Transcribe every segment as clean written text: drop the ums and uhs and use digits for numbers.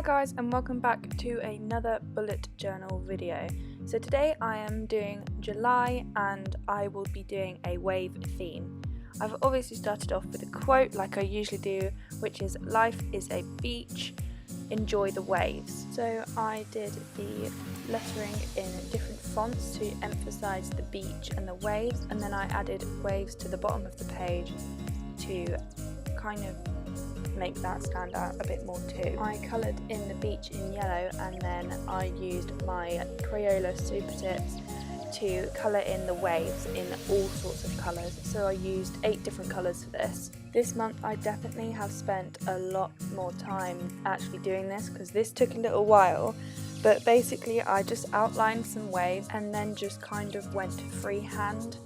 guys, and welcome back to another bullet journal video. So today I am doing July and I will be doing a wave theme. I've obviously started off with a quote like I usually do, which is "Life is a beach, enjoy the waves." So I did the lettering in different fonts to emphasize the beach and the waves, and then I added waves to the bottom of the page to kind of make that stand out a bit more too. I coloured in the beach in yellow, and then I used my Crayola Super Tips to colour in the waves in all sorts of colours. So I used 8 different colours for this. This month I definitely have spent a lot more time actually doing this because this took a little while, but basically I just outlined some waves and then just kind of went freehand.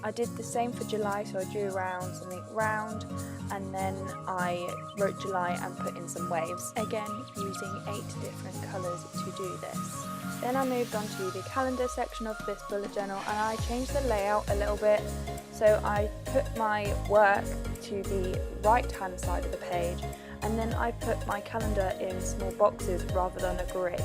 I did the same for July, so I drew around something round and then I wrote July and put in some waves, again using 8 different colours to do this. Then I moved on to the calendar section of this bullet journal and I changed the layout a little bit. So I put my work to the right hand side of the page, and then I put my calendar in small boxes rather than a grid.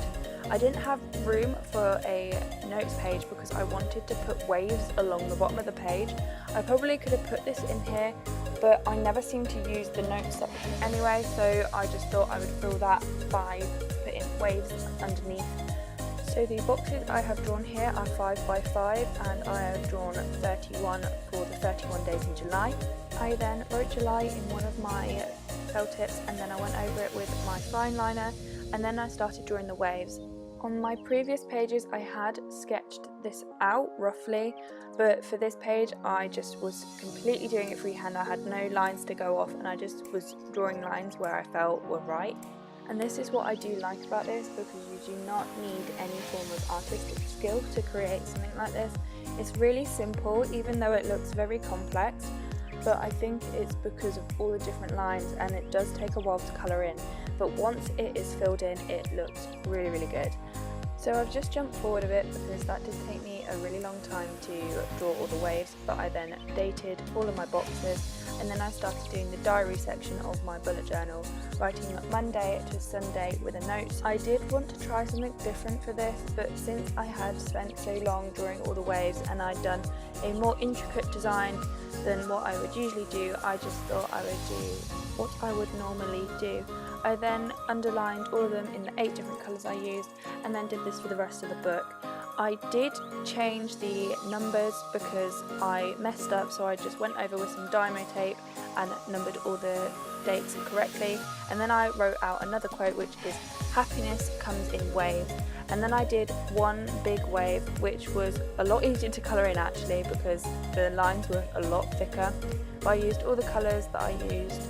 I didn't have room for a notes page because I wanted to put waves along the bottom of the page. I probably could have put this in here, but I never seem to use the notes section anyway, so I just thought I would fill that by putting waves underneath. So the boxes I have drawn here are 5 by 5 and I have drawn 31 for the 31 days in July. I then wrote July in one of my felt tips and then I went over it with my fine liner, and then I started drawing the waves. On my previous pages I had sketched this out roughly, but for this page I just was completely doing it freehand. I had no lines to go off and I just was drawing lines where I felt were right. And this is what I do like about this, because you do not need any form of artistic skill to create something like this. It's really simple even though it looks very complex, but I think it's because of all the different lines and it does take a while to colour in, but once it is filled in it looks really good. So I've just jumped forward a bit because that did take me a really long time to draw all the waves, but I then dated all of my boxes and then I started doing the diary section of my bullet journal, writing Monday to Sunday with a note. I did want to try something different for this, but since I had spent so long drawing all the waves and I'd done a more intricate design than what I would usually do, I just thought I would do what I would normally do. I then underlined all of them in the 8 different colours I used and then did this for the rest of the book. I did change the numbers because I messed up, so I just went over with some Dymo tape and numbered all the dates correctly, and then I wrote out another quote which is "Happiness comes in waves," and then I did one big wave which was a lot easier to colour in actually because the lines were a lot thicker, but I used all the colours that I used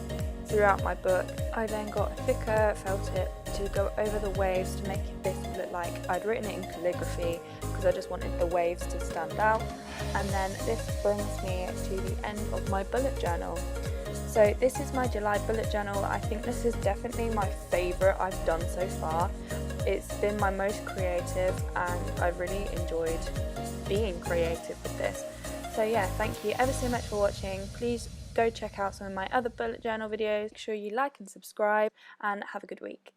throughout my book. I then got a thicker felt tip to go over the waves to make this look like I'd written it in calligraphy because I just wanted the waves to stand out. And then this brings me to the end of my bullet journal. So this is my July bullet journal. I think this is definitely my favourite I've done so far. It's been my most creative and I've really enjoyed being creative with this. So yeah, thank you ever so much for watching. Please go check out some of my other bullet journal videos. Make sure you like and subscribe and have a good week.